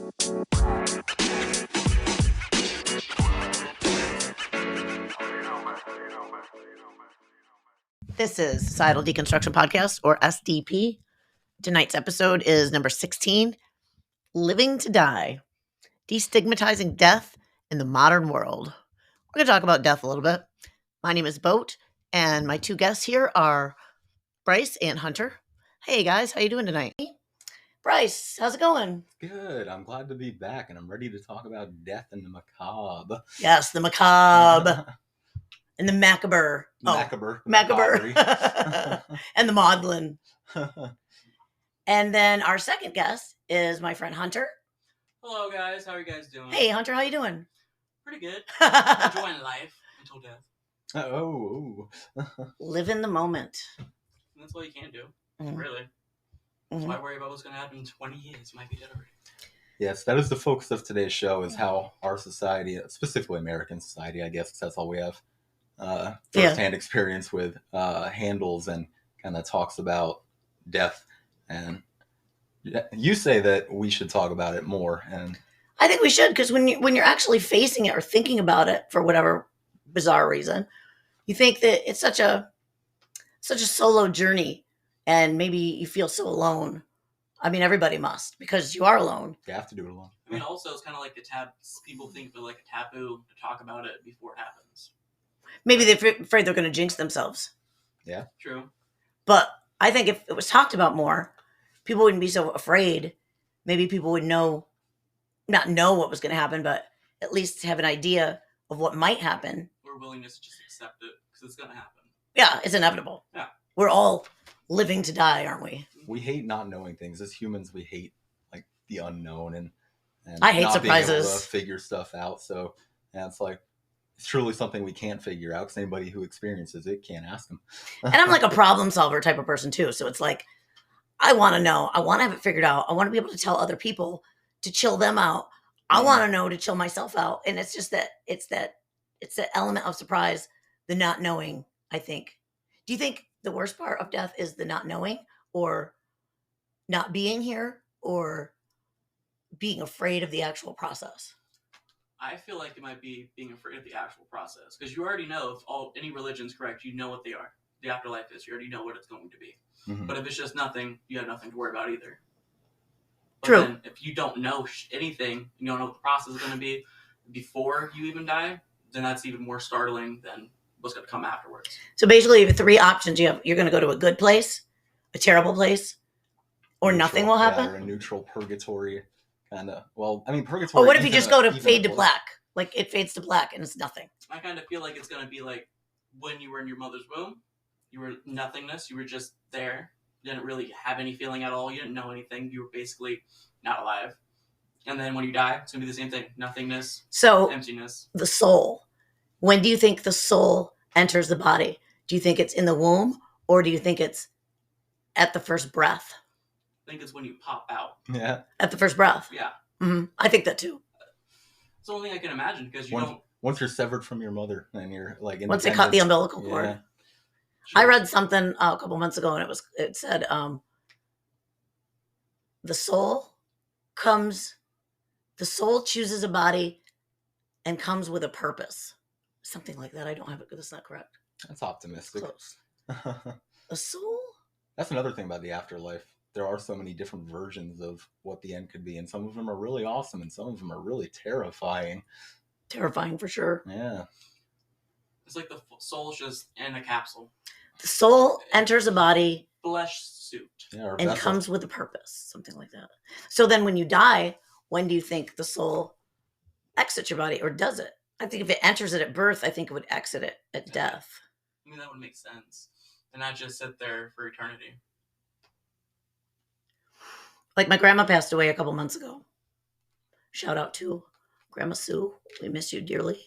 This is Societal Deconstruction Podcast, or SDP. Tonight's episode is number 16, Living to Die, Destigmatizing Death in the Modern World. We're going to talk about death a little bit. My name is Boat, and my two guests here are Bryce and Hunter. Hey guys, how you doing tonight? Bryce, how's it going? Good. I'm glad to be back, and I'm ready to talk about death and the macabre. Yes, the macabre. And the macabre. Macabre. And the maudlin. And then our second guest is my friend Hunter. Hello, guys. How are you guys doing? Hey, Hunter, how you doing? Pretty good. Enjoying life until death. Oh. Live in the moment. And that's all you can do, Mhm. really. Mhm. Why worry about what's going to happen in 20 years? You might be dead already. Yes, that is the focus of today's show, is how our society, specifically American society, I guess, 'cause that's all we have first-hand experience with, handles and kind of talks about death. And you say that we should talk about it more, and I think we should, because when you're actually facing it or thinking about it for whatever bizarre reason, you think that it's such a solo journey, and maybe you feel so alone. I mean, everybody must, because you are alone. you have to do it alone. I mean, also, it's kind of like people think of it like a taboo to talk about it before it happens. Maybe they're afraid they're going to jinx themselves. Yeah. True. But I think if it was talked about more, people wouldn't be so afraid. Maybe people would not know what was going to happen, but at least have an idea of what might happen. Or willingness to just accept it, because it's going to happen. Yeah, it's inevitable. Yeah. We're all living to die, aren't we? We hate not knowing things. As humans, we hate like the unknown and I hate not surprises. being able to figure stuff out. So yeah, it's like it's truly something we can't figure out, because anybody who experiences it can't ask them. And I'm like a problem solver type of person too. So it's like, I want to know. I want to have it figured out. I want to be able to tell other people to chill them out. I want to know to chill myself out. And it's just that it's the element of surprise, the not knowing, I think. Do you think the worst part of death is the not knowing, or not being here, or being afraid of the actual process? I feel like it might be being afraid of the actual process, because you already know if any religion's correct, you know what they are. The afterlife is. You already know what it's going to be. Mhm. But if it's just nothing, you have nothing to worry about either. But True. Then if you don't know anything, you don't know what the process is going to be before you even die, then that's even more startling than what's going to come afterwards. So basically, you have three options. You're going to go to a good place, a terrible place, or nothing will happen. Yeah, or a neutral purgatory kind of. Well, I mean, purgatory. Or what if you just go to even fade to close- black? Like it fades to black and it's nothing. I kind of feel like it's going to be like when you were in your mother's womb, you were nothingness, you were just there. You didn't really have any feeling at all. You didn't know anything. You were basically not alive. And then when you die, it's going to be the same thing. Nothingness, So emptiness. the soul. When do you think the soul enters the body? Do you think it's in the womb, or do you think it's at the first breath? I think it's when you pop out. Yeah. At the first breath. Yeah. Mm-hmm. I think that too. It's the only thing I can imagine, because you don't... Once you're severed from your mother, and you're like Once they cut the umbilical cord. Yeah. I read something a couple months ago, and it said the soul chooses a body and comes with a purpose. Something like that. I don't have it. That's not correct. That's optimistic. Close. A soul? That's another thing about the afterlife. There are so many different versions of what the end could be, and some of them are really awesome, and some of them are really terrifying. Terrifying for sure. Yeah. It's like the soul's just in a capsule. The soul enters a body Flesh suit. Yeah. Or and vessel. comes with a purpose. Something like that. So then when you die, when do you think the soul exits your body, or does it? I think if it enters it at birth, I think it would exit it at death. I mean, that would make sense. And not just sit there for eternity. Like my grandma passed away a couple months ago. Shout out to Grandma Sue. We miss you dearly.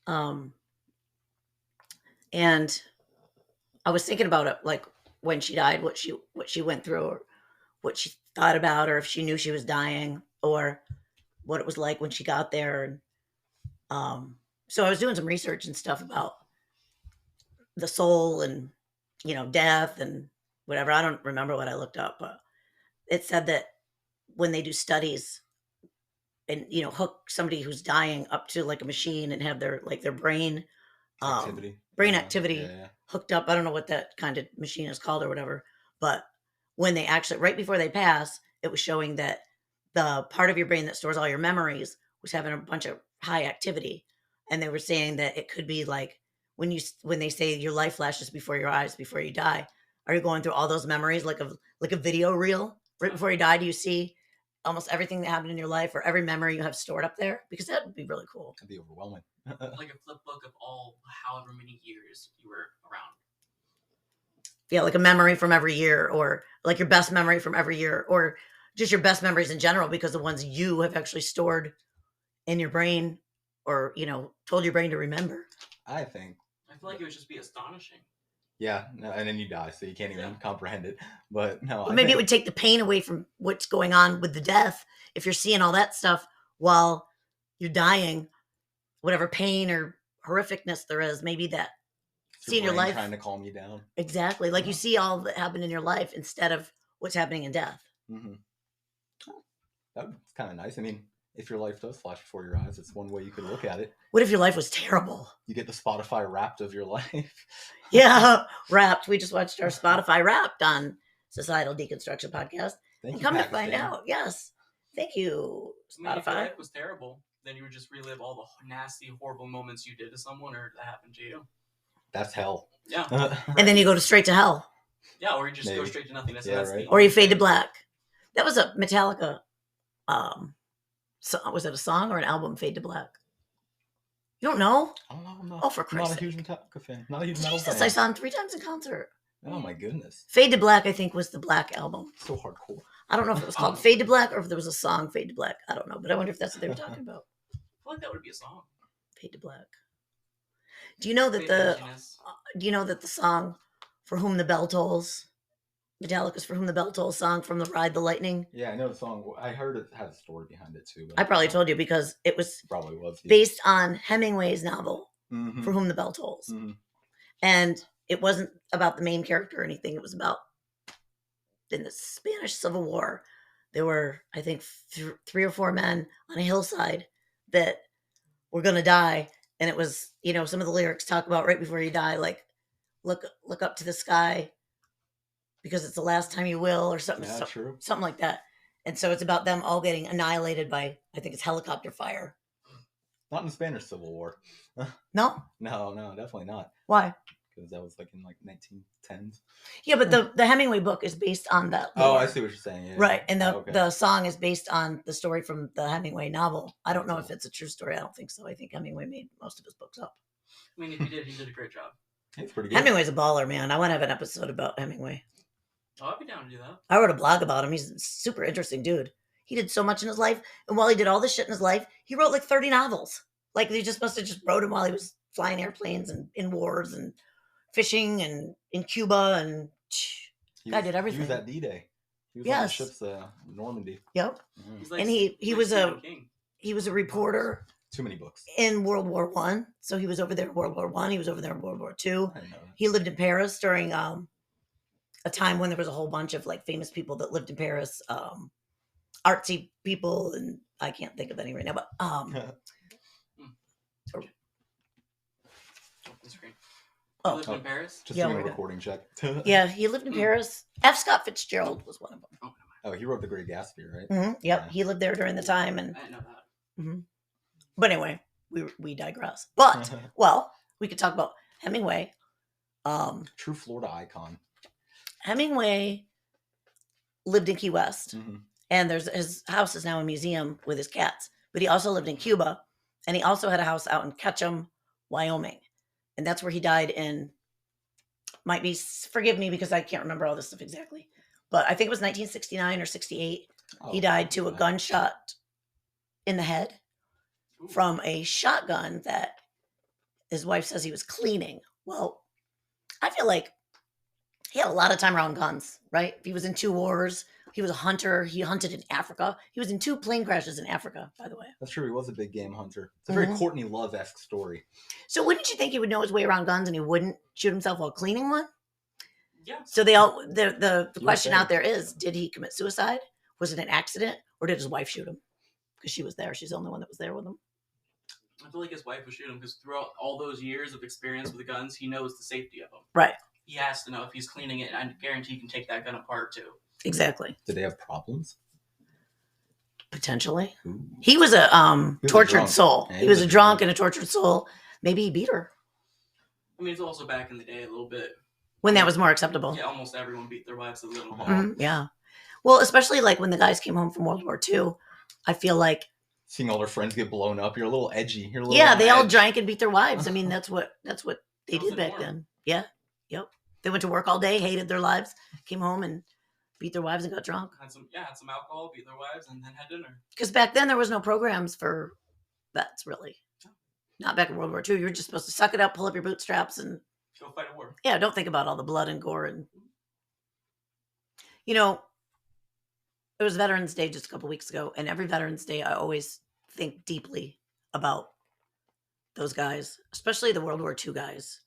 And I was thinking about it, like when she died, what she went through, or what she thought about, or if she knew she was dying, or what it was like when she got there. And so I was doing some research and stuff about the soul and, death and whatever. I don't remember what I looked up, but it said that when they do studies and hook somebody who's dying up to like a machine and have their brain Activity. activity hooked up. I don't know what that kind of machine is called or whatever, but when they actually, right before they pass, it was showing that the part of your brain that stores all your memories was having a bunch of high activity. And they were saying that it could be like when they say your life flashes before your eyes before you die, are you going through all those memories like a video reel right before you die? Do you see almost everything that happened in your life or every memory you have stored up there? Because that would be really cool. That'd be overwhelming. Like a flip book of all however many years you were around. Yeah, like a memory from every year, or like your best memory from every year, or just your best memories in general, because the ones you have actually stored in your brain or, told your brain to remember. I feel like it would just be astonishing. Yeah, no, and then you die, so you can't even comprehend it. But no, maybe it would take the pain away from what's going on with the death if you're seeing all that stuff while you're dying, whatever pain or horrificness there is. Maybe that seeing your life trying to calm you down. Exactly, like you see all that happen in your life instead of what's happening in death. Mm-hmm. That's kind of nice. I mean, if your life does flash before your eyes, it's one way you could look at it. What if your life was terrible? You get the Spotify Wrapped of your life. Yeah, Wrapped. We just watched our Spotify Wrapped on Societal Deconstruction Podcast. Thank you, come Pakistan. To find out, yes. Thank you, Spotify. I mean, if your life was terrible, then you would just relive all the nasty, horrible moments you did to someone or that happened to you. That's hell. Yeah. And then you go straight to hell. Yeah, or you just go straight to nothingness. Yeah, right. Or you fade to black. That was a Metallica. So was it a song or an album? Fade to Black. You don't know? I don't know. Oh, for Christ's sake! I'm not a huge Metallica fan. Not a huge metal fan. I saw him 3 times in concert. Oh my goodness. Fade to Black, I think, was the Black album. So hardcore. I don't know if it was called Fade to Black or if there was a song Fade to Black. I don't know, but I wonder if that's what they were talking about. I feel like that would be a song. Fade to Black. Do you know that the song For Whom the Bell Tolls, Metallica's For Whom the Bell Tolls song from the Ride the Lightning? Yeah, I know the song. I heard it had a story behind it too. But I probably told you because it was probably was based on Hemingway's novel, mm-hmm. For Whom the Bell Tolls. Mm-hmm. And it wasn't about the main character or anything. It was about in the Spanish Civil War. There were, I think, 3 or 4 men on a hillside that were going to die. And it was, some of the lyrics talk about right before you die, like, look up to the sky because it's the last time you will, or something, something like that. And so it's about them all getting annihilated by, I think it's helicopter fire. Not in the Spanish Civil War. No? No, definitely not. Why? Because that was like in 1910s. Yeah, but the Hemingway book is based on that lore. Oh, I see what you're saying. Yeah, right, and the song is based on the story from the Hemingway novel. I don't know if it's a true story. I don't think so. I think Hemingway made most of his books up. I mean, if he did a great job. It's pretty good. Hemingway's a baller, man. I want to have an episode about Hemingway. Oh, I'd be down to do that. I wrote a blog about him. He's a super interesting dude. He did so much in his life, and while he did all this shit in his life, he wrote like 30 novels. Like, they must have just wrote him while he was flying airplanes and in wars and fishing and in Cuba, and guy did everything. He was at D-Day. He was on the ships, Normandy. Yep. Mm-hmm. And he was a reporter. Too many books. In World War I. So he was over there in World War I. He was over there in World War II. He lived in Paris during a time when there was a whole bunch of like famous people that lived in Paris. Artsy people, and I can't think of any right now, but He lived in Paris? Just doing a recording check. Yeah, he lived in Paris. F. Scott Fitzgerald was one of them. Oh, he wrote The Great Gatsby, right? Mm-hmm. Yep, yeah. He lived there during the time. And I didn't know that. Mm-hmm. But anyway, we digress. But, well, we could talk about Hemingway. True Florida icon. Hemingway lived in Key West. Mm-hmm. And his house is now a museum with his cats. But he also lived in Cuba. And he also had a house out in Ketchum, Wyoming. And that's where he died in, forgive me because I can't remember all this stuff exactly, but I think it was 1969 or 68. He died to a gunshot in the head from a shotgun that his wife says he was cleaning. Well, I feel like he had a lot of time around guns, right? He was in 2 wars. He was a hunter. He hunted in Africa. He was in 2 plane crashes in Africa, by the way. That's true. He was a big game hunter. It's a very Courtney Love-esque story. So wouldn't you think he would know his way around guns and he wouldn't shoot himself while cleaning one? Yeah. So the question out there is, did he commit suicide? Was it an accident? Or did his wife shoot him? because she was there. She's the only one that was there with him. I feel like his wife would shoot him because throughout all those years of experience with the guns, he knows the safety of them. Right. He has to know if he's cleaning it, and I guarantee he can take that gun apart too. Exactly. Did they have problems? Potentially. Ooh. He was a tortured soul. Yeah, he was a drunk and a tortured soul. Maybe he beat her. I mean, it's also back in the day a little bit. When that was more acceptable. Yeah, almost everyone beat their wives a little bit. Mm-hmm. Yeah. Well, especially like when the guys came home from World War II, I feel like seeing all their friends get blown up, you're a little edgy. You're a little yeah, they all drank and beat their wives. I mean, that's what they did back norm. then. Yeah. Yep. They went to work all day, hated their lives, came home and beat their wives and got drunk. Had some alcohol, beat their wives, and then had dinner. Because back then there was no programs for vets, really. Not back in World War II. You were just supposed to suck it up, pull up your bootstraps, and go fight a war. Yeah, don't think about all the blood and gore. And you know, it was Veterans Day just a couple weeks ago, and every Veterans Day I always think deeply about those guys, especially the World War II guys.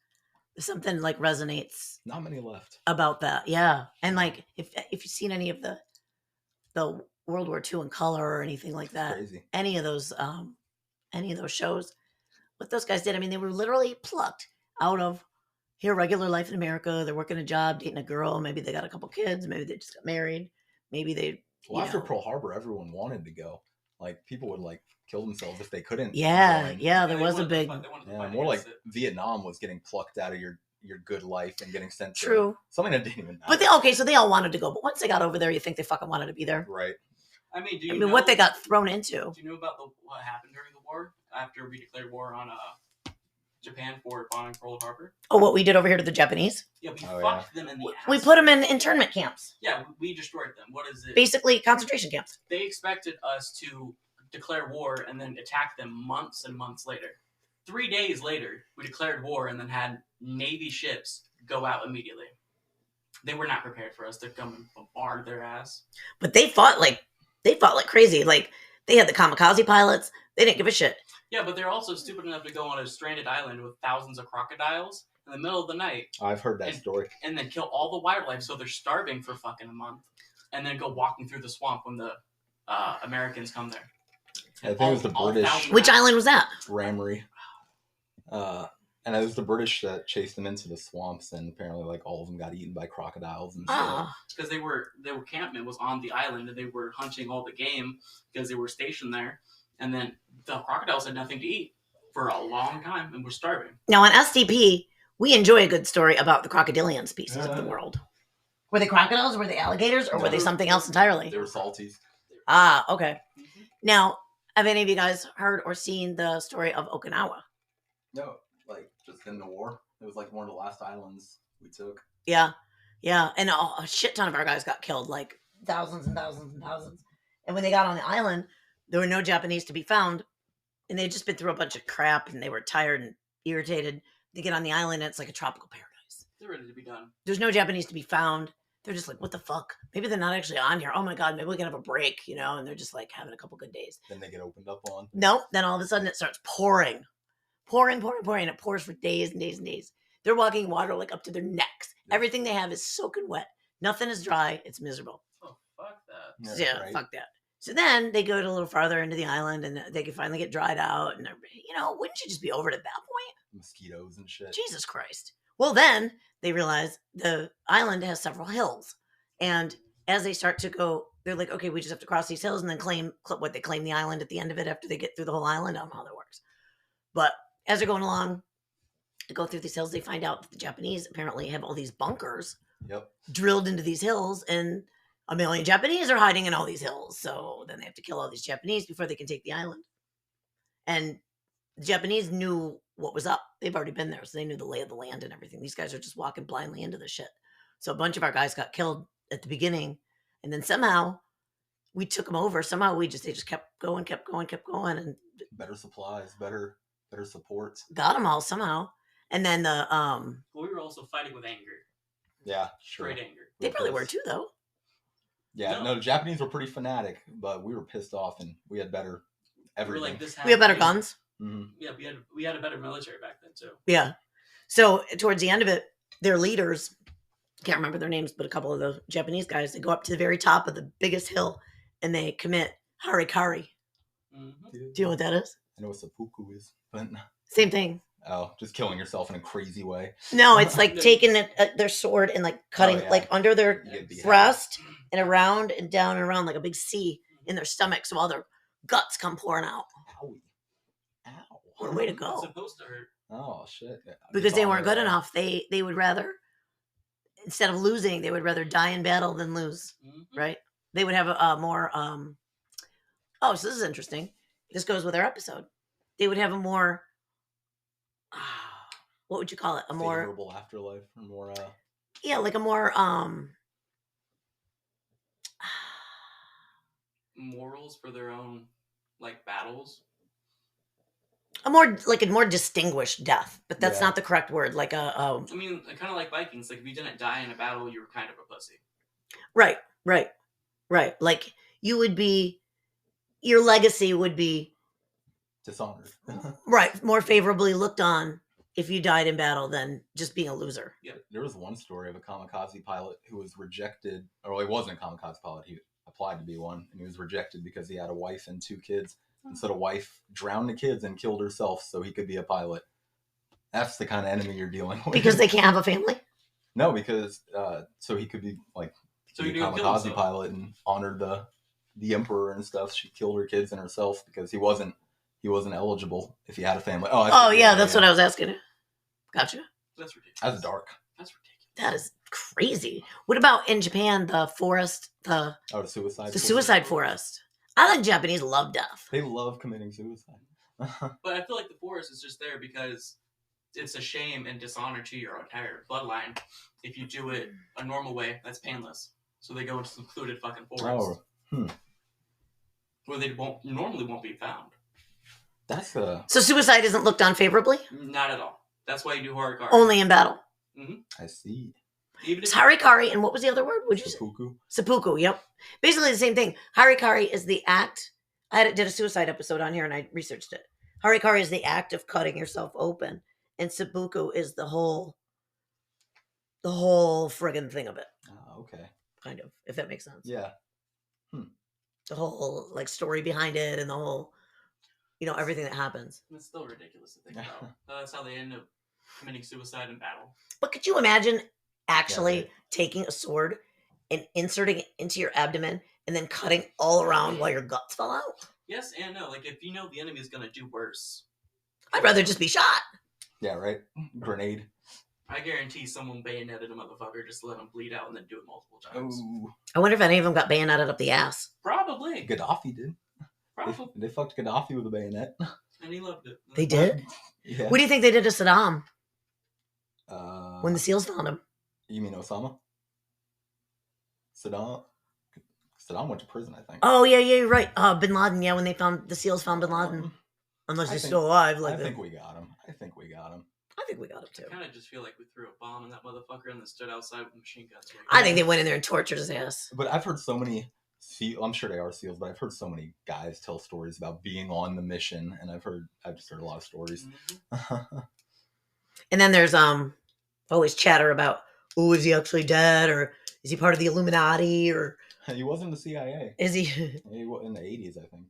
Something like resonates. Not many left about that. Yeah, and like if you've seen any of the World War II in color or anything like that, crazy. any of those shows, what those guys did. I mean, they were literally plucked out of here regular life in America. They're working a job, dating a girl. Maybe they got a couple kids. Maybe they just got married. Maybe they. Well, after Pearl Harbor, everyone wanted to go. Like people would like kill themselves if they couldn't. Yeah, yeah, there was a big. Yeah, more like Vietnam was getting plucked out of your good life and getting sent to something that didn't even matter. But so they all wanted to go. But once they got over there, you think they fucking wanted to be there, right? I mean, do you know what they got thrown into? Do you know about what happened during the war after we declared war on Japan for bombing Pearl Harbor? Oh, what we did over here to the Japanese? Yeah, we fucked them in the ass. We put them in internment camps. Yeah, we destroyed them. What is it? Basically, concentration camps. They expected us to declare war and then attack them months and months later. 3 days later, we declared war and then had Navy ships go out immediately. They were not prepared for us to come and bombard their ass. But they fought like crazy. Like they had the kamikaze pilots. They didn't give a shit. Yeah, but they're also stupid enough to go on a stranded island with thousands of crocodiles in the middle of the night. I've heard that story. And then kill all the wildlife so they're starving for fucking a month. And then go walking through the swamp when the Americans come there. I think it was the British. Which island was that? Ramree. And it was the British that chased them into the swamps, and apparently, like all of them got eaten by crocodiles and stuff. Because they were campmen was on the island, and they were hunting all the game because they were stationed there. And then the crocodiles had nothing to eat for a long time and were starving. Now on SDP, we enjoy a good story about the crocodilian species of the world. Were they crocodiles? Were they alligators? Or were they something else entirely? They were salties. Okay. Mm-hmm. Now, have any of you guys heard or seen the story of Okinawa? No, like just in the war. It was like one of the last islands we took. Yeah. Yeah. And a shit ton of our guys got killed, like thousands and thousands and thousands. And when they got on the island, there were no Japanese to be found. And they'd just been through a bunch of crap and they were tired and irritated. They get on the island and it's like a tropical paradise. They're ready to be done. There's no Japanese to be found. They're just like, what the fuck? Maybe they're not actually on here. Oh my God, maybe we can have a break, and they're just like having a couple good days. Then they get opened up on. Nope. Then all of a sudden it starts pouring. Pouring. And it pours for days and days and days. They're walking water like up to their necks. Yeah. Everything they have is soaking wet. Nothing is dry. It's miserable. Oh, fuck that. Yeah, right. Fuck that. So then they go a little farther into the island and they can finally get dried out. And, wouldn't you just be over it at that point? Mosquitoes and shit. Jesus Christ. Well, then they realize the island has several hills. And as they start to go, they're like, okay, we just have to cross these hills and then claim the island at the end of it after they get through the whole island. I don't know how that works. But as they're going along, they go through these hills, they find out that the Japanese apparently have all these bunkers drilled into these hills, and 1 million Japanese are hiding in all these hills. So then they have to kill all these Japanese before they can take the island. And the Japanese knew what was up. They've already been there, so they knew the lay of the land and everything. These guys are just walking blindly into the shit. So a bunch of our guys got killed at the beginning, and then somehow we took them over. Somehow they just kept going, and better supplies, better support. Got them all somehow. And then Well, we were also fighting with anger. Yeah, sure. Straight anger. They probably were too, though. Yeah, no, the Japanese were pretty fanatic, but we were pissed off, and we had better everything. We had better guns. Mm-hmm. Yeah, we had a better military back then too. Yeah. So towards the end of it, their leaders, can't remember their names, but a couple of the Japanese guys, they go up to the very top of the biggest hill and they commit harikari. Mm-hmm. Do you know what that is? I know what seppuku is, but Same thing. oh, just killing yourself in a crazy way. No, it's like taking their sword and like cutting like under their breast and around and down and around like a big C in their stomach, so all their guts come pouring out. Owie. Ow. What a way to It's go. supposed to hurt. Oh shit. Yeah, Because they weren't good enough. They would rather, instead of losing, they would rather die in battle than lose. Mm-hmm. Right? They would have a more oh, so this is interesting. This goes with our episode. They would have a more what would you call it? A more favorable afterlife, or more yeah, like a more morals for their own like battles. a more distinguished death, but that's not the correct word. Like I mean, kind of like Vikings. Like if you didn't die in a battle, you were kind of a pussy. Right. Like you would be, your legacy would be dishonored. right, more favorably looked on if you died in battle than just being a loser. Yeah. There was one story of a kamikaze pilot who was rejected, or he wasn't a kamikaze pilot. He applied to be one, and he was rejected because he had a wife and 2 kids. And so the wife drowned the kids and killed herself so he could be a pilot. That's the kind of enemy you're dealing with. Because they can't have a family? No, because so he could be like So a kamikaze pilot and honored the emperor and stuff. She killed her kids and herself because he wasn't eligible if he had a family. Oh yeah, that's what I was asking. Gotcha. That's ridiculous. That's dark. That's ridiculous. That is crazy. What about in Japan, the forest, the suicide forest? I think Japanese love death. They love committing suicide. But I feel like the forest is just there because it's a shame and dishonor to your entire bloodline. If you do it a normal way, that's painless. So they go into secluded fucking forest. Where they normally won't be found. So suicide isn't looked on favorably? Not at all. That's why you do harikari. Only in battle. Mm-hmm. I see. It's harikari, and what was the other word? Would you seppuku? Seppuku, yep. Basically the same thing. Harikari is the act. I did a suicide episode on here, and I researched it. Harikari is the act of cutting yourself open, and seppuku is the whole friggin' thing of it. Oh, okay. Kind of, if that makes sense. Yeah. The whole like story behind it, and the whole, everything that happens. It's still ridiculous to think about. That's how they end up committing suicide in battle. But could you imagine actually taking a sword and inserting it into your abdomen and then cutting all around while your guts fell out? Yes and no. Like if you know the enemy is going to do worse, I'd rather just be shot. Yeah, right. Grenade. I guarantee someone bayoneted a motherfucker just to let him bleed out and then do it multiple times. Ooh. I wonder if any of them got bayoneted up the ass. Probably. Gaddafi did. Probably. They fucked Gaddafi with a bayonet. And he loved it. They did? Yeah. What do you think they did to Saddam? When the SEALs found him. You mean Osama? Saddam went to prison, I think. Oh, yeah, you're right. Bin Laden, when the SEAls found Bin Laden. Unless he's still alive. I think we got him. I think we got him too. I kind of just feel like we threw a bomb in that motherfucker and then stood outside with machine guns. I think they went in there and tortured his ass. But I've heard so many I'm sure they are SEALs, but I've heard so many guys tell stories about being on the mission, and I've just heard a lot of stories. Mm-hmm. And then there's always chatter about, is he actually dead, or is he part of the Illuminati, or he was in the CIA. Is he? He was in the 80s, I think.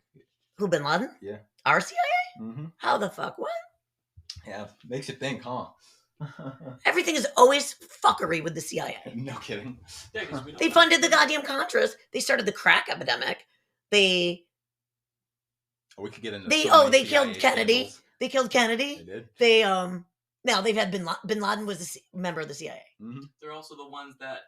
Who, Bin Laden? Yeah. Our CIA? Mm-hmm. How the fuck? What? Yeah, makes you think, huh? Everything is always fuckery with the CIA. No kidding. Yeah, they funded the goddamn Contras. They started the crack epidemic. We could get into. They killed Kennedy. Scandals. They killed Kennedy. They did. Now they've had Bin Laden was a member of the CIA. Mm-hmm. They're also the ones that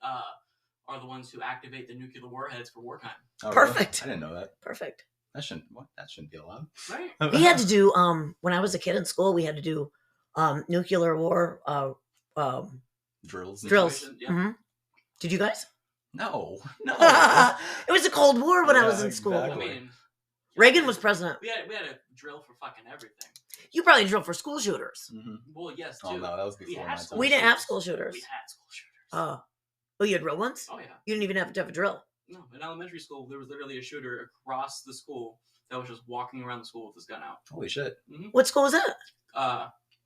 are the ones who activate the nuclear warheads for wartime. Oh, Perfect. Really? I didn't know that. Perfect. That shouldn't be allowed. Right. We had to do when I was a kid in school. We had to do nuclear war drills. Yeah. Mm-hmm. Did you guys? No. It was the Cold War when I was in school. Exactly. I mean, Reagan was president. We had a drill for fucking everything. You probably drilled for school shooters. Mm-hmm. Well, yes, too. Oh no, that was before my time. We didn't have school shooters. We had school shooters. Oh, you had real ones? Oh yeah. You didn't even have to have a drill. No, in elementary school, there was literally a shooter across the school that was just walking around the school with his gun out. Holy shit. Mm-hmm. What school was that?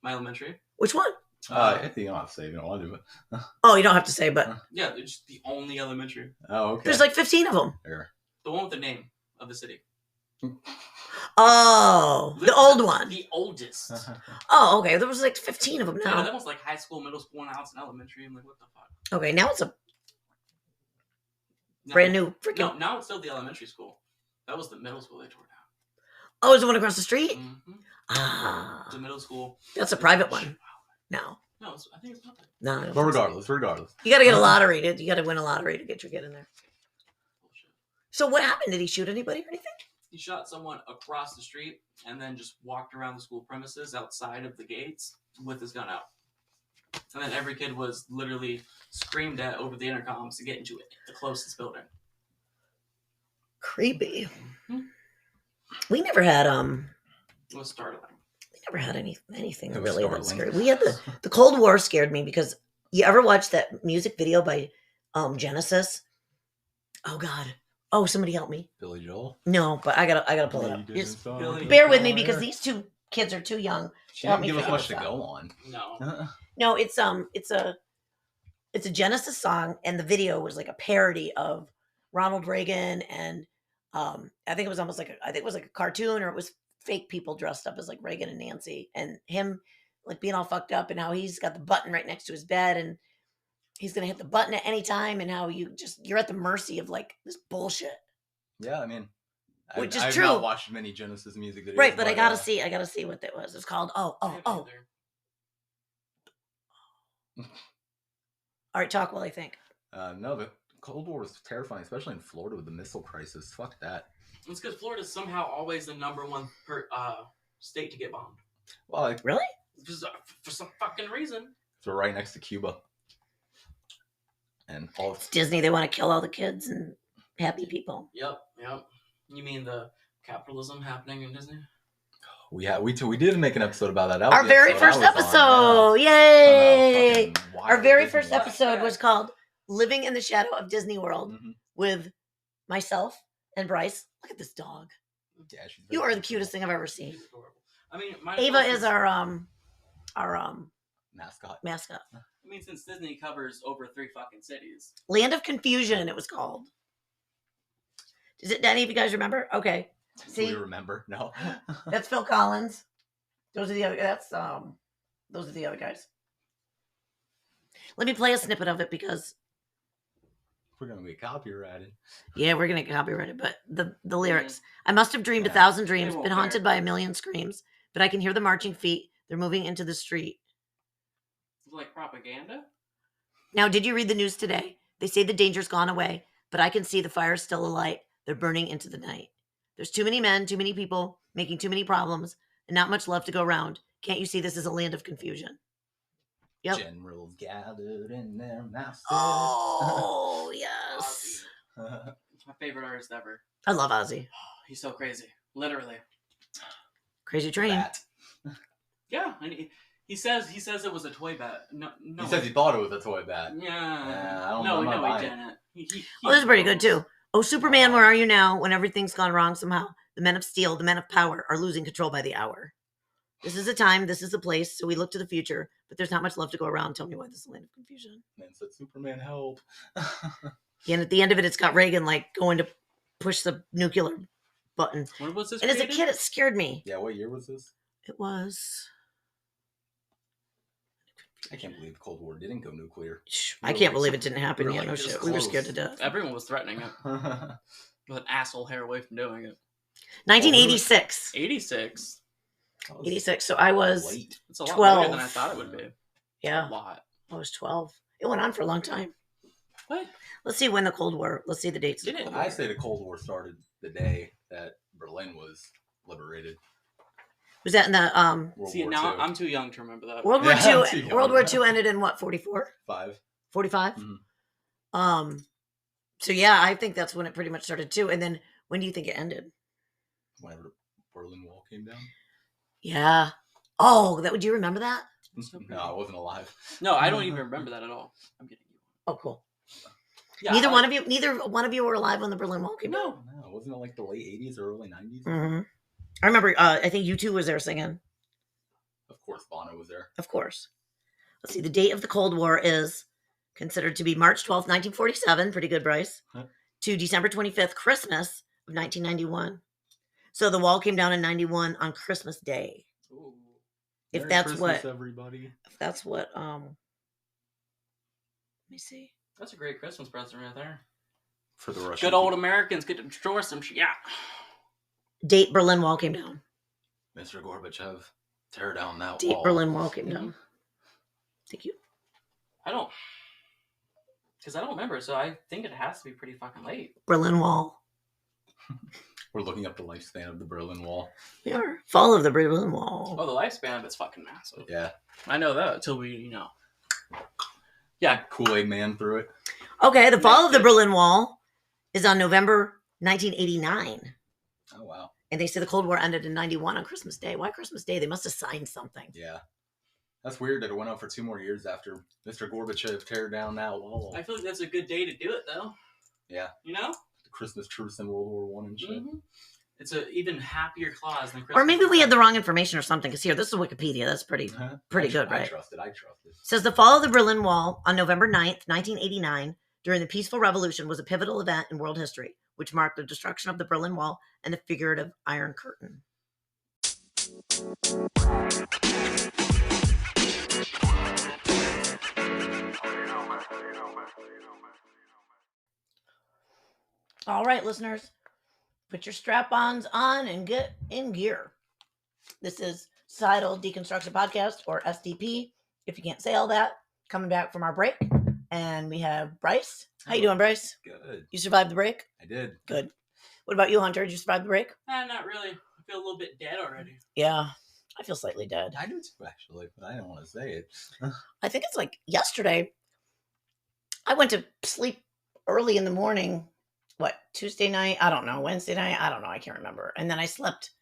My elementary. Which one? You don't have to say if you don't want to, but... Oh, you don't have to say, but... Yeah, it's just the only elementary. Oh, okay. There's like 15 of them. There. The one with the name of the city. Oh, the old one. The oldest. Oh, okay. There was like 15 of them Yeah, now. that was like high school, middle school, now it's an elementary. I'm like, what the fuck? Okay, now it's a brand new freaking. No, now it's still the elementary school. That was the middle school they tore down. Oh, is the one across the street? Mm-hmm. Ah. The middle school. That's a private one. No. No, I think it's public. No. But regardless. You got to get a lottery. You got to win a lottery to get your kid in there. Bullshit. So what happened? Did he shoot anybody or anything? He shot someone across the street and then just walked around the school premises outside of the gates with his gun out. And then every kid was literally screamed at over the intercoms to get into the closest building. Creepy. Mm-hmm. We never had It was startling. We never had anything really that scary. We had the Cold War scared me because you ever watch that music video by Genesis? Oh God. Oh, somebody help me. Billy Joel? No, but I gotta pull it up. Just Billy. bear with me because these two kids are too young. She didn't give us much to go on. No, it's a Genesis song, and the video was like a parody of Ronald Reagan, and I think it was almost like a cartoon, or it was fake people dressed up as like Reagan and Nancy, and him like being all fucked up, and how he's got the button right next to his bed, and he's gonna hit the button at any time, and how you're at the mercy of like this bullshit. Yeah, I mean, which is I've true. not watched many Genesis music videos, right? But I gotta see what that was. It's called. Oh. All right, talk while I think. No, the Cold War was terrifying, especially in Florida with the missile crisis. Fuck that. It's because Florida's somehow always the number one state to get bombed. Well, really? Because for some fucking reason. So right next to Cuba. And all it's Disney. They want to kill all the kids and happy people. Yep. You mean the capitalism happening in Disney? We did make an episode about that. Our very first episode. Yay! Our very first episode was called Living in the Shadow of Disney World with myself and Bryce. Look at this dog. Yeah, you are the cutest thing I've ever seen. I mean, Ava is our mascot. I mean, since Disney covers over 3 fucking cities. Land of Confusion, it was called. Does any of you guys remember? Okay. See? Do we remember? No. That's Phil Collins. Those are the other guys. Let me play a snippet of it because we're gonna get copyrighted. Yeah, we're gonna get copyrighted. But the lyrics: I must have dreamed 1,000 dreams, been haunted by a million screams, but I can hear the marching feet. They're moving into the street. Like propaganda? Now, did you read the news today? They say the danger's gone away, but I can see the fire's still alight. They're burning into the night. There's too many men, too many people, making too many problems, and not much love to go around. Can't you see this is a land of confusion? Yep. Generals gathered in their masters. Oh, yes. It's my favorite artist ever. I love Ozzy. He's so crazy. Literally. Crazy Train. Yeah, and he says it was a toy bat. No. He says he thought it was a toy bat. Yeah. I don't know. No, he didn't. This is pretty good too. Oh, Superman, where are you now? When everything's gone wrong somehow, the men of steel, the men of power, are losing control by the hour. This is a time. This is a place. So we look to the future, but there's not much love to go around. Tell me why this is a land of confusion. Man said, "Superman, help!" And at the end of it, it's got Reagan like going to push the nuclear button. When was this? And as a kid, it scared me. Yeah, what year was this? It was. I can't believe the Cold War didn't go nuclear. I can't believe it didn't happen yet. Like no shit. We were scared to death. Everyone was threatening it. With an asshole hair away from doing it. 1986. 86. 86. So I was late. It's a lot 12. later than I thought it would be. Yeah. A lot. I was 12. It went on for a long time. What? Let's see when the Cold War. Let's see the dates. Did it? I say the Cold War started the day that Berlin was liberated. Was that in the See, now I'm too young to remember that. World War II? World War II ended in what? 44? 45. So yeah, I think that's when it pretty much started too. And then when do you think it ended? Whenever the Berlin Wall came down. Yeah. Oh, would you remember that? No, I wasn't alive. No, I don't even remember that at all. I'm getting you. Oh, cool. Yeah, neither one of you were alive when the Berlin Wall came down. No, wasn't it like the late 80s or early 90s? Mm-hmm. I remember. I think U2 was there singing. Of course, Bono was there. Of course. Let's see. The date of the Cold War is considered to be March 12th, 1947. Pretty good, Bryce. Huh? To December 25th, Christmas of 1991. So the wall came down in 91 on Christmas Day. Ooh. If Merry that's Christmas, what, everybody. if that's what, let me see. That's a great Christmas present right there. For the Russian Good old people. Americans get to destroy some shit. Yeah. Date Berlin Wall came down. Mr. Gorbachev, tear down that Date wall. Berlin Wall came down. Thank you. I don't remember, so I think it has to be pretty fucking late. Berlin Wall. We're looking up the lifespan of the Berlin Wall. We are. Fall of the Berlin Wall. Oh, the lifespan of it's fucking massive. Yeah. I know that until we, Yeah. Kool-Aid Man through it. Okay, the fall of the Berlin Wall is on November 1989. Oh, wow. And they say the Cold War ended in 91 on Christmas Day. Why Christmas Day? They must have signed something. Yeah. That's weird that it went on for 2 more years after Mr. Gorbachev tear down that wall. I feel like that's a good day to do it, though. Yeah. You know? The Christmas truce in World War I and shit. Mm-hmm. It's an even happier clause than Christmas. Or maybe we had the wrong information or something. Because here, this is Wikipedia. That's pretty good, right? I trust it. It says the fall of the Berlin Wall on November 9th, 1989, during the Peaceful Revolution, was a pivotal event in world history, which marked the destruction of the Berlin Wall and the figurative Iron Curtain. All right, listeners, put your strap-ons on and get in gear. This is Societal Deconstruction Podcast, or SDP, if you can't say all that. Coming back from our break, and we have Bryce. How you doing, Bryce? Good. You survived the break? I did. Good. What about you, Hunter? Did you survive the break? Not really. I feel a little bit dead already. Yeah, I feel slightly dead. I do too, actually, but I don't want to say it. I think it's like yesterday. I went to sleep early in the morning. What, Tuesday night? I don't know. Wednesday night? I don't know. I can't remember. And then I slept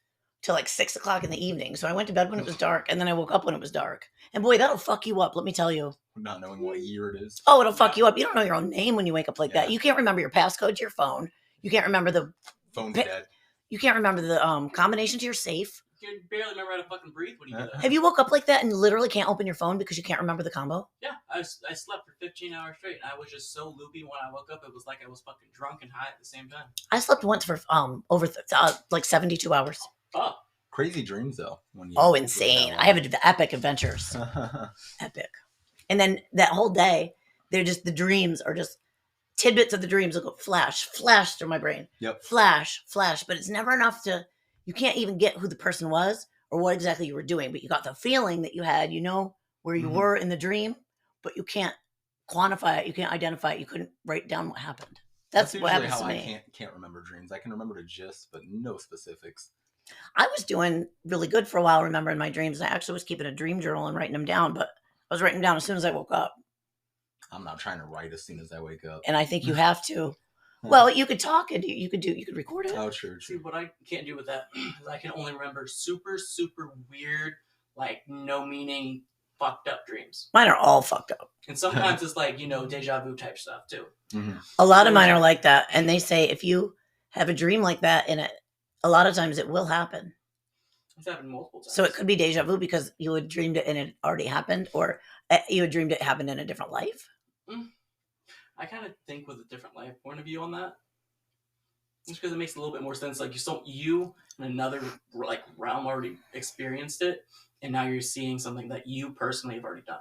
till like 6 o'clock in the evening. So I went to bed when it was dark, and then I woke up when it was dark. And boy, that'll fuck you up. Let me tell you. Not knowing what year it is. Oh, it'll fuck you up. You don't know your own name when you wake up like that. Yeah. You can't remember your passcode to your phone. You can't remember the Phone's dead. You can't remember the combination to your safe. You can barely remember how to fucking breathe when you do that. Have you woke up like that and literally can't open your phone because you can't remember the combo? Yeah, I slept for 15 hours straight, and I was just so loopy when I woke up. It was like I was fucking drunk and high at the same time. I slept once for over like 72 hours. Oh. Crazy dreams, though. When you Insane. I have epic adventures. Epic. And then that whole day, they're just, the dreams are just tidbits of the dreams will go flash through my brain. Yep. Flash. But it's never enough you can't even get who the person was or what exactly you were doing, but you got the feeling that you had, where you were in the dream, but you can't quantify it. You can't identify it. You couldn't write down what happened. That's what happens how to me. I can't remember dreams. I can remember the gist, but no specifics. I was doing really good for a while remembering my dreams. I actually was keeping a dream journal and writing them down, but I was writing them down as soon as I woke up. I'm not trying to write as soon as I wake up. And I think you have to. Well, you could talk and you could record it. Oh, true. See, what I can't do with that is I can only remember super, super weird, like no meaning, fucked up dreams. Mine are all fucked up. And sometimes it's like, deja vu type stuff too. Mm-hmm. A lot of mine are like that. And they say if you have a dream like that in it, a lot of times it will happen. It's happened multiple times. So it could be deja vu because you had dreamed it and it already happened, or you had dreamed it happened in a different life. I kind of think with a different life point of view on that. Just because it makes a little bit more sense. Like you in another like realm already experienced it, and now you're seeing something that you personally have already done.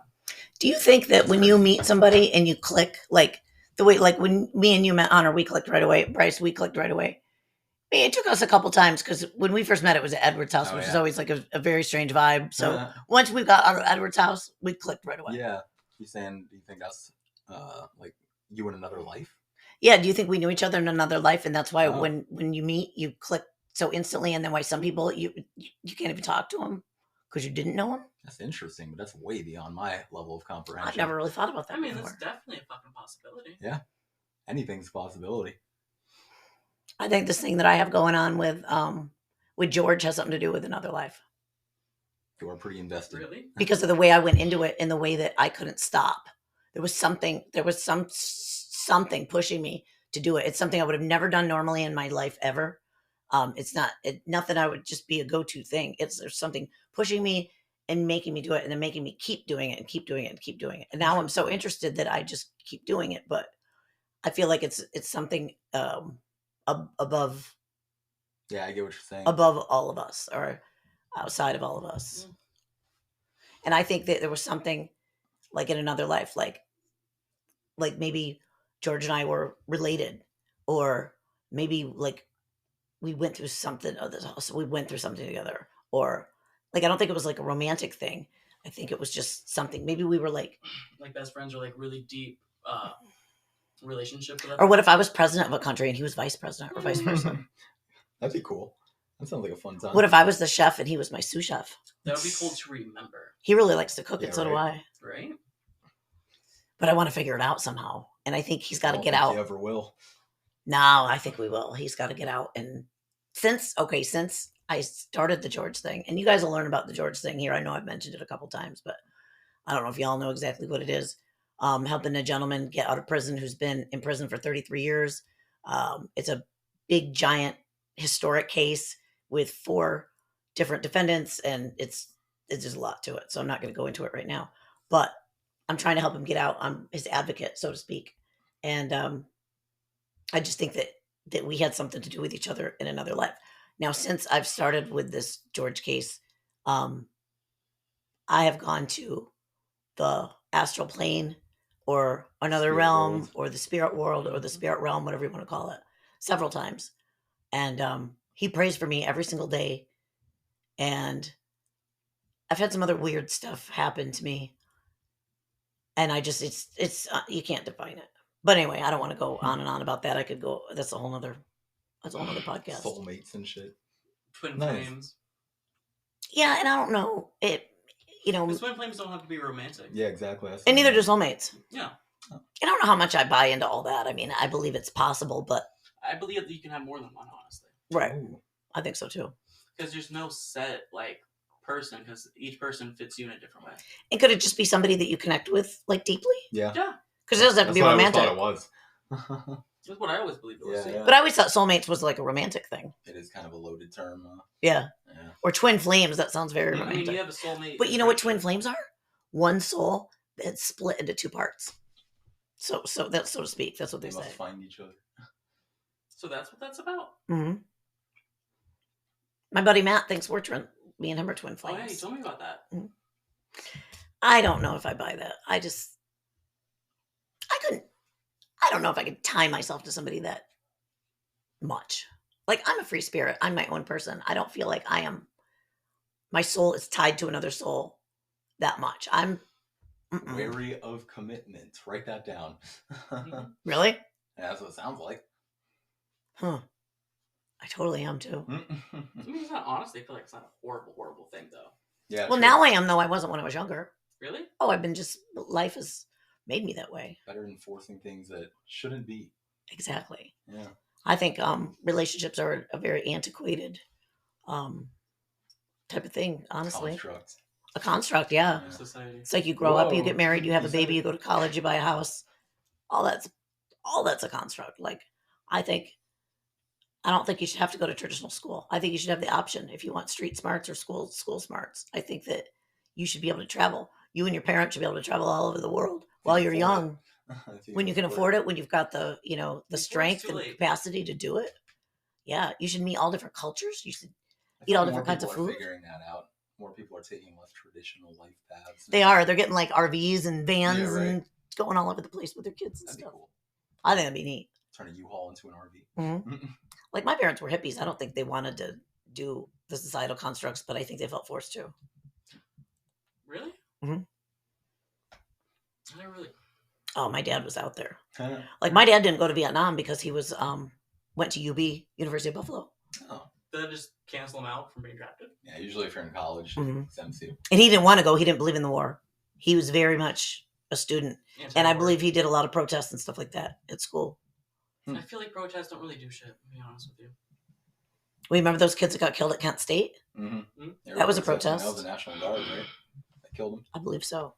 Do you think that when you meet somebody and you click, like the way, like when me and you met Honor, we clicked right away. Bryce, we clicked right away. It took us a couple times because when we first met, it was at Edward's house, which is always like a very strange vibe. So once we got out of Edward's house, we clicked right away. Yeah. You saying, do you think that's like you in another life? Yeah. Do you think we knew each other in another life? And that's why when you meet, you click so instantly. And then why some people, you can't even talk to them because you didn't know them? That's interesting, but that's way beyond my level of comprehension. I've never really thought about that before. That's definitely a fucking possibility. Yeah. Anything's a possibility. I think this thing that I have going on with George has something to do with another life. You are pretty invested. Really? Because of the way I went into it and the way that I couldn't stop. There was something pushing me to do it. It's something I would have never done normally in my life ever. It's nothing I would just be a go-to thing. There's something pushing me and making me do it and then making me keep doing it and keep doing it and keep doing it. And now I'm so interested that I just keep doing it. But I feel like it's something above Yeah, I get what you're saying. Above all of us or outside of all of us. And I think that there was something like in another life, like maybe George and I were related, or maybe like we went through something of this house. We went through something together, or like I don't think it was like a romantic thing. I think it was just something. Maybe we were like best friends or like really deep relationship. Or what if I was president of a country and he was vice president, or vice versa? That'd be cool. That sounds like a fun time. What if I was the chef and he was my sous chef? That would be cool to remember. He really likes to cook, Yeah, and so do right. I. Right? But I want to figure it out somehow, and I think he's got to get out. You ever will? No, I think we will. He's got to get out. And since I started the George thing, and you guys will learn about the George thing here. I know I've mentioned it a couple times, but I don't know if y'all know exactly what it is. Helping a gentleman get out of prison who's been in prison for 33 years. It's a big, giant, historic case with 4 different defendants, and it's just a lot to it. So I'm not going to go into it right now. But I'm trying to help him get out. I'm his advocate, so to speak. And I just think that we had something to do with each other in another life. Now, since I've started with this George case, I have gone to the astral plane or another Spirit realm world. or the spirit world or the spirit realm, whatever you want to call it, several times. And he prays for me every single day. And I've had some other weird stuff happen to me. And I just, it's you can't define it. But anyway, I don't want to go on and on about that. I could go, that's a whole other podcast. Soulmates and shit. Twin Nice. flames. Yeah, and I don't know. Because twin flames don't have to be romantic. Yeah, exactly. And neither do soulmates. Yeah. I don't know how much I buy into all that. I mean, I believe it's possible, but I believe that you can have more than one, honestly. right. Ooh. I think so too. Because there's no set, like, person, because each person fits you in a different way. And could it just be somebody that you connect with, like, deeply? Yeah. Yeah. Because it doesn't have to be romantic. I always thought it was. That's what I always believed it was. Yeah. But I always thought soulmates was like a romantic thing. It is kind of a loaded term. Yeah. Yeah. Or twin flames. That sounds very I romantic. mean, you have a soulmate. But you know what twin flames are? One soul that's split into 2 parts. So that's, so to speak. That's what They they must say. find each other. So that's what that's about. Mm-hmm. My buddy Matt thinks we're me and him are twin Oh, yeah, you flames. told me about that. I don't know if I buy that. I don't know if I could tie myself to somebody that much. Like, I'm a free spirit. I'm my own person. I don't feel like my soul is tied to another soul that much. Wary of commitment. Write that down. Really? Yeah, that's what it sounds like. Huh. I totally am too. I mean, it's not honestly, I feel like it's not a horrible, horrible thing, though. Yeah. Well, true. now I am, though. I wasn't when I was younger. Really? Oh, life has made me that way. Better than forcing things that shouldn't be. Exactly. Yeah. I think relationships are a very antiquated type of thing, honestly. Construct. A construct, yeah. Yeah. Society. It's like you grow up, you Whoa. get married, you have a You said baby, it. you go to college, you buy a house. All that's a construct. Like, I don't think you should have to go to traditional school. I think you should have the option if you want street smarts or school smarts. I think that you should be able to travel. You and your parents should be able to travel all over the world while you're young. When you can afford it, when you've got the strength and capacity to do it. Yeah, you should meet all different cultures. You should eat all different kinds of food. Figuring that out. More people are taking less traditional life paths. They are. They're getting like RVs and vans Yeah, right. and going all over the place with their kids and That'd be stuff. cool. I think that'd be neat. Turn a U-Haul into an RV. Mhm. Like, my parents were hippies. I don't think they wanted to do the societal constructs, but I think they felt forced to. Really? Mhm. I never really. Oh, my dad was out there. Like, my dad didn't go to Vietnam because he was went to UB, University of Buffalo. Oh. Did I just cancel them out from being drafted? Yeah, usually if you're in college, Mhm. it exempts you. And he didn't want to go. He didn't believe in the war. He was very much a student. And I believe he did a lot of protests and stuff like that at school. I feel like protests don't really do shit, to be honest with you. We remember those kids that got killed at Kent State? Mm-hmm. That was a That protest. was the National Guard, right? That killed him. I believe so.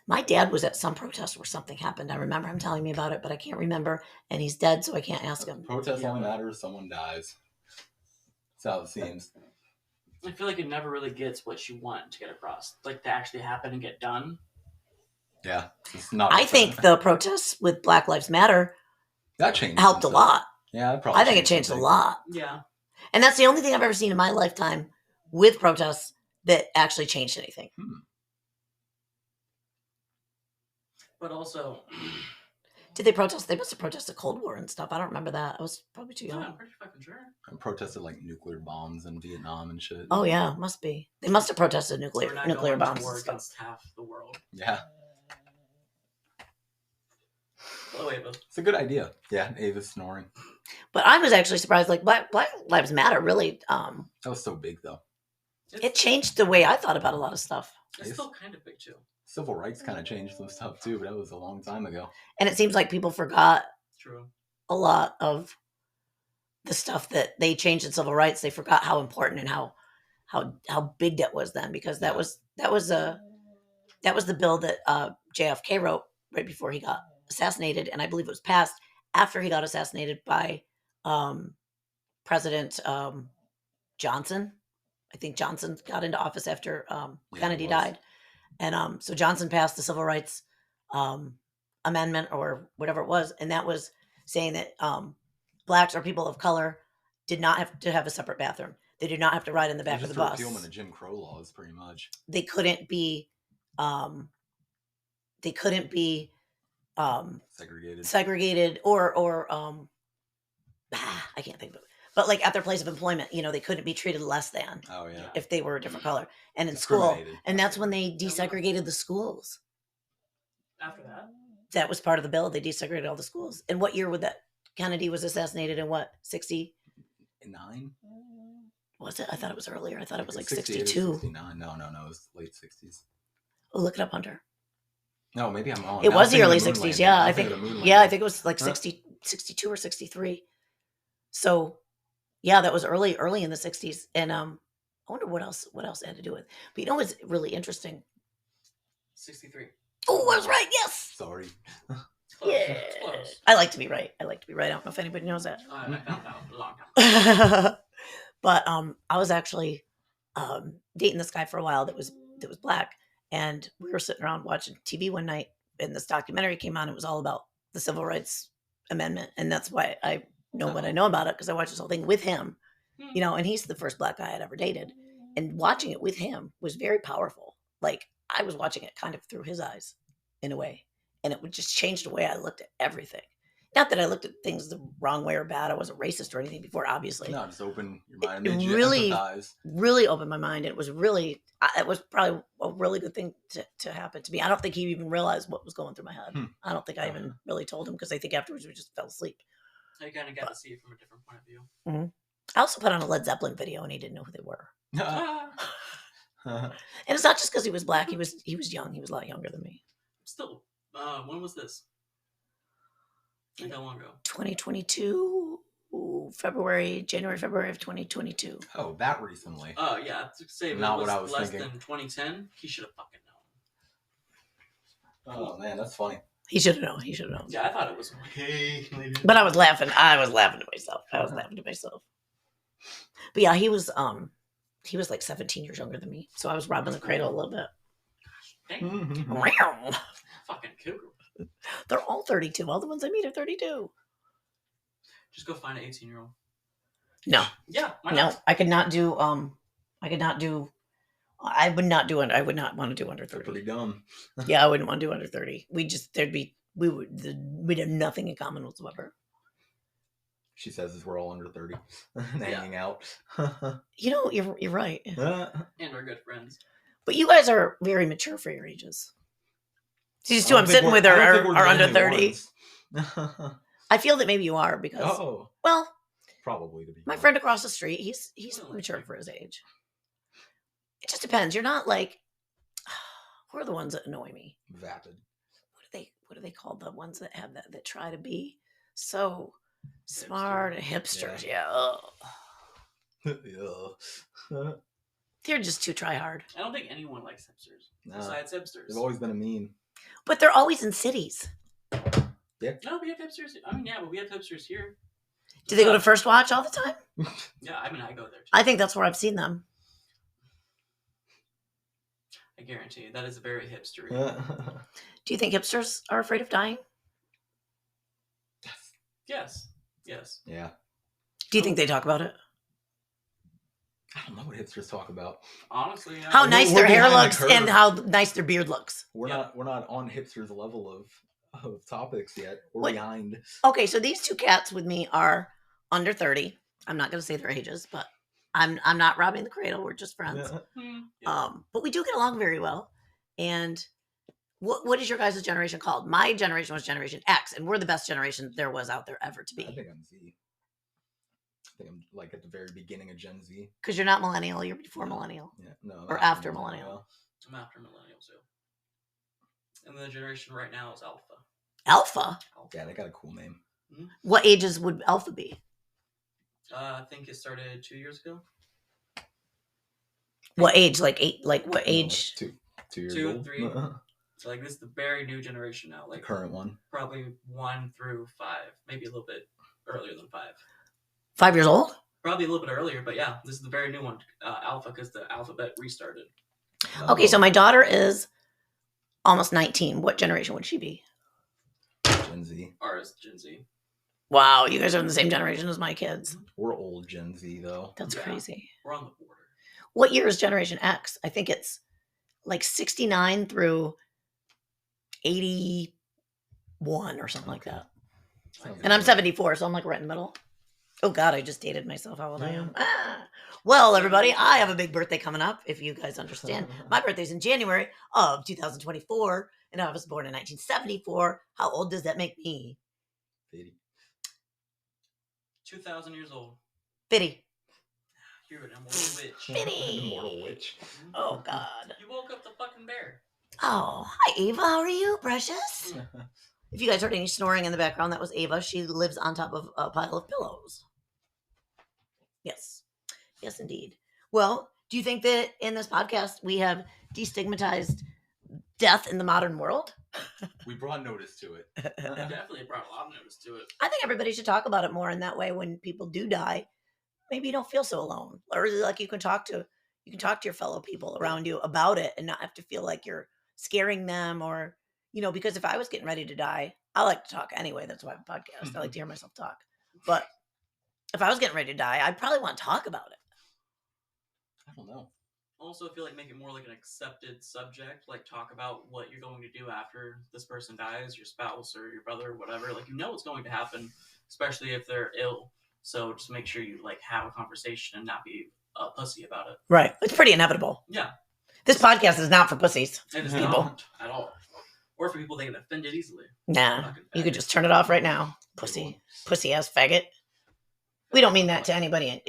My dad was at some protest where something happened. I remember him telling me about it, but I can't remember. And he's dead, so I can't ask him. Protest only matters if someone dies. That's how it seems. I feel like it never really gets what you want to get across, like to actually happen and get done. Yeah, it's not. I think the protests with Black Lives Matter that changed helped a lot. Yeah, that probably. I think it changed a lot. Yeah. And that's the only thing I've ever seen in my lifetime with protests that actually changed anything. But also, did they protest? They must have protested Cold War and stuff. I don't remember that. I was probably too young. yeah, I'm pretty fucking sure. And protested like nuclear bombs in Vietnam and shit. Oh yeah, must be. They must have protested nuclear bombs To and war stuff. against half the world. Yeah. Hello, Ava. It's a good idea. Yeah, Ava's snoring. But I was actually surprised. Like Black Lives Matter really. That was so big though. It changed the way I thought about a lot of stuff. It's still kind of big too. Civil rights kind of changed some stuff too, but that was a long time ago. And it seems like people forgot True. a lot of the stuff that they changed in civil rights. They forgot how important and how big that was then, because that was the bill that JFK wrote right before he got assassinated, and I believe it was passed after he got assassinated by President Johnson. I think Johnson got into office after Kennedy died. And so Johnson passed the Civil Rights Amendment or whatever it was. And that was saying that blacks or people of color did not have to have a separate bathroom. They did not have to ride in the back of the bus. Repeal them in the Jim Crow laws, pretty much. They couldn't be segregated or I can't think of it. But like at their place of employment, they couldn't be treated less than if they were a different color. And in school, and that's when they desegregated the schools. After that? That was part of the bill. They desegregated all the schools. And what year would that? Kennedy was assassinated in what? 69? Was it? I thought it was earlier. I thought it was like 62. 69. No, it was late 60s. Oh, look it up, Hunter. No, maybe I'm wrong. It was the early 60s. Yeah, I think it was like 62 or 63. So yeah, that was early in the 60s. And I wonder what else it had to do with. But what's really interesting? 63. Oh, I was right. Yes. Sorry. Yeah. I like to be right. I don't know if anybody knows that. I found out a long time ago. But I was actually dating this guy for a while that was black, and we were sitting around watching TV one night, and this documentary came on. It was all about the Civil Rights Amendment, and that's why I know what I know about it, because I watched this whole thing with him, and he's the first black guy I'd ever dated, and watching it with him was very powerful. Like I was watching it kind of through his eyes in a way, and it would just change the way I looked at everything. Not that I looked at things the wrong way or bad. I wasn't racist or anything before, obviously. No, just open your mind. It really, really opened my mind. It was probably a really good thing to happen to me. I don't think he even realized what was going through my head. I don't think I even really told him, because I think afterwards we just fell asleep. So you kind of got to see it from a different point of view. Mm-hmm. I also put on a Led Zeppelin video, and he didn't know who they were. And it's not just because he was black. He was young. He was a lot younger than me. Still, when was this? Like how long ago? 2022, January, February of 2022. Oh, that recently. Oh, yeah. To say not it was what I was less thinking. than 2010, he should have fucking known. Oh, man, that's funny. He should have known. Yeah, I thought it was okay. But I was laughing. to myself. But yeah, he was like 17 years younger than me. So I was robbing the cradle a little bit. Dang. Fucking cougar. They're all 32. All the ones I meet are 32. Just go find an 18-year-old. No. Yeah. Why no, not? I would not want to do under 30. They're pretty dumb. Yeah, I wouldn't want to do under 30. We'd have nothing in common whatsoever. She says as we're all under 30 hanging out. You're right. And we're good friends. But you guys are very mature for your ages. These two I'm sitting with are under 30. I feel that maybe you are, because probably to be my friend across the street, he's mature for his age. It just depends. You're not like, who are the ones that annoy me? Vapid. What are they called? The ones that have that try to be so smart and hipsters. Yeah. Yeah. They're just too try hard. I don't think anyone likes hipsters. Besides hipsters. They've always been a meme. But they're always in cities. Yeah. No, we have hipsters. I mean, yeah, but we have hipsters here. Do they go to First Watch all the time? Yeah, I mean, I go there too. I think that's where I've seen them. I guarantee you, that is very hipstery. Do you think hipsters are afraid of dying? Yes. Yeah. Do you think they talk about it? I don't know what hipsters talk about. Honestly, yeah. How nice their hair behind the looks curve. and how nice their beard looks. We're not on hipsters level of topics yet. We're What- behind. Okay, so these two cats with me are under 30. I'm not going to say their ages, but I'm not robbing the cradle. We're just friends. But we do get along very well. And what is your guys' generation called? My generation was Generation X, and we're the best generation there was out there ever to be. I think I'm Z. I think I'm like at the very beginning of Gen Z. Because you're not millennial, you're before millennial. Yeah, no. Or after millennial. I'm after millennial too. And the generation right now is Alpha. Alpha? Yeah, they got a cool name. Mm-hmm. What ages would Alpha be? I think it started 2 years ago. What age? Like 8? Like what age? No, 2 years 2, old. 3. So like this is the very new generation now. Like the current one. Probably 1 through 5, maybe a little bit earlier than 5. 5 years old? Probably a little bit earlier, but yeah, this is the very new one, Alpha, because the alphabet restarted. Okay, so my daughter is almost 19. What generation would she be? Gen Z. Ours, Gen Z. Wow, you guys are in the same generation as my kids. We're old Gen Z though. That's crazy. We're on the border. What year is Generation X? I think it's like 69 through 81 or something like that. And I'm 74, so I'm like right in the middle. Oh God, I just dated myself. How old I am. Well, everybody, I have a big birthday coming up, if you guys understand. My birthday's in January of 2024, and I was born in 1974. How old does that make me? 50. 2,000 years old. 50. You're an immortal witch. 50. Immortal witch. Oh God. You woke up the fucking bear. Oh, hi Ava. How are you, precious? If you guys heard any snoring in the background, that was Ava. She lives on top of a pile of pillows. Yes. Yes, indeed. Well, do you think that in this podcast we have destigmatized death in the modern world? We brought notice to it. Definitely brought a lot of notice to it. I think everybody should talk about it more, and that way when people do die, maybe you don't feel so alone. Or like you can talk to your fellow people around you about it and not have to feel like you're scaring them, or because if I was getting ready to die, I like to talk anyway. That's why I have a podcast. I like to hear myself talk. But if I was getting ready to die, I'd probably want to talk about it. I don't know. Also, I feel like make it more like an accepted subject. Like talk about what you're going to do after this person dies, your spouse or your brother or whatever. Like what's going to happen, especially if they're ill. So just make sure you like have a conversation and not be a pussy about it. Right. It's pretty inevitable. Yeah. This podcast is not for pussies. It is people. not at all. Or for people that get offended easily. Nah. You could just turn it off right now. Pussy ass faggot. We don't mean that to anybody,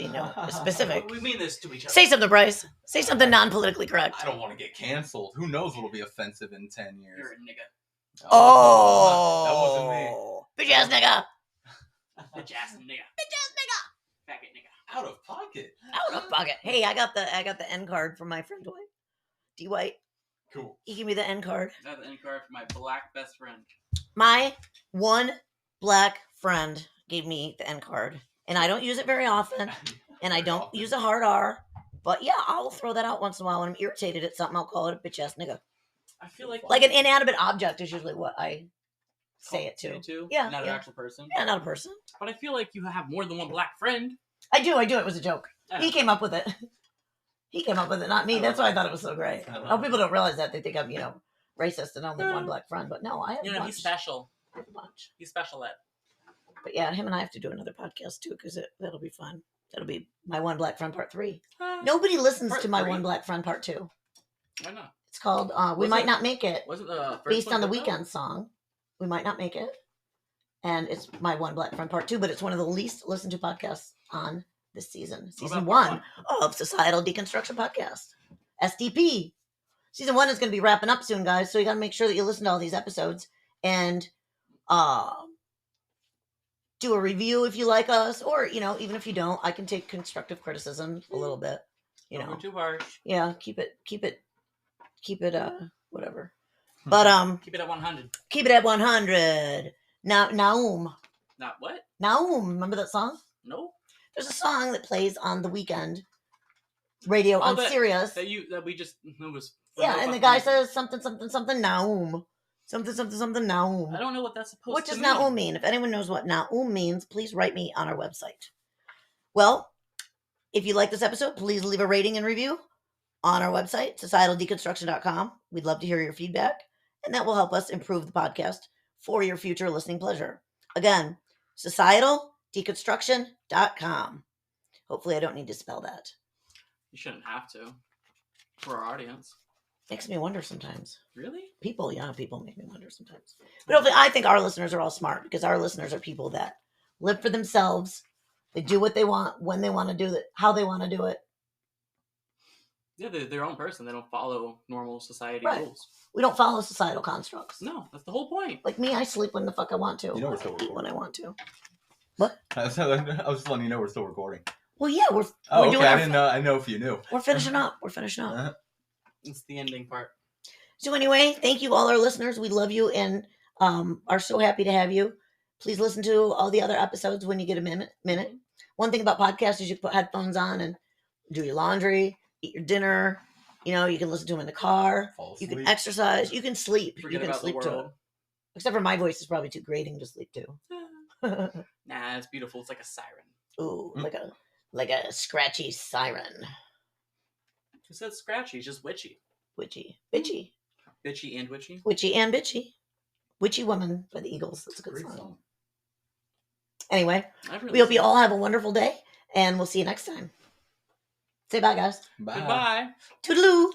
specific. We mean this to each other. Say something, Bryce. Say something non-politically correct. I don't want to get canceled. Who knows what'll be offensive in 10 years? You're a nigga. Oh. That wasn't me. Bitch ass nigga. Bitch ass nigga. Bitch ass nigga. Faggot nigga. Out of pocket. Out of pocket. Hey, I got the end card from my friend Dwight. D White. Cool. He gave me the end card. I have the end card for my black best friend. My one black friend gave me the end card. And I don't use it very often. And I don't use a hard R. But yeah, I'll throw that out once in a while when I'm irritated at something. I'll call it a bitch ass nigga. I feel like an inanimate object is usually what I say it to. Yeah. Not an actual person. Yeah, not a person. But I feel like you have more than one black friend. I do. It was a joke. He came up with it. Not me. That's why I thought it was so great. People don't realize that. They think I'm, racist and only one black friend. But no, I have a bunch. He's special. I have a bunch. He's special at. But yeah, him and I have to do another podcast too, because that'll be fun. That'll be my one black friend part 3. Nobody listens to my one black friend part 2. Why not? It's called We Might Not Make It. Was it the first based one on the good, Weeknd song, We Might Not Make It. And it's my one black friend part 2, but it's one of the least listened to podcasts on this season. Season 1 of Societal Deconstruction Podcast. SDP. Season 1 is going to be wrapping up soon, guys, so you got to make sure that you listen to all these episodes and do a review if you like us, or even if you don't, I can take constructive criticism a little bit. Don't go too harsh. Yeah, keep it whatever. But keep it at 100. Keep it at 100. Naum. Not what? Naum. Remember that song? No. There's a song that plays on the Weeknd radio on Sirius. That we just it was. Yeah, and the guy says something Naum. Something Naum. I don't know what that's supposed what to mean. What does Naum mean? If anyone knows what Naum means, please write me on our website. Well, If you like this episode, please leave a rating and review on our website, societaldeconstruction.com. We'd love to hear your feedback, and that will help us improve the podcast for your future listening pleasure. Again, societaldeconstruction.com. Hopefully I don't need to spell that. You shouldn't have to. For our audience. Makes me wonder sometimes. Really? People make me wonder sometimes. But hopefully, I think our listeners are all smart, because our listeners are people that live for themselves. They do what they want, when they want to do it, how they want to do it. Yeah, they're their own person. They don't follow normal society rules. We don't follow societal constructs. No, that's the whole point. Like me, I sleep when the fuck I want to. You know we're still recording. Eat when I want to. What? I was just letting you know we're still recording. Well, yeah, we're okay. doing I didn't know. I know if you knew. We're finishing up. It's the ending part. So anyway, thank you all our listeners. We love you and are so happy to have you. Please listen to all the other episodes when you get a minute. One thing about podcasts is you put headphones on and do your laundry, eat your dinner. You know, you can listen to them in the car. You can exercise. You can sleep. Forget you can about sleep the world. to it. Except for my voice is probably too grating to sleep to. Nah, it's beautiful. It's like a siren. Ooh, like a scratchy siren. Who said scratchy? It's just witchy. Bitchy and witchy. Witchy and bitchy. Witchy Woman by the Eagles. That's a good song. Anyway, we hope you all have a wonderful day, and we'll see you next time. Say bye, guys. Bye. Goodbye. Toodaloo.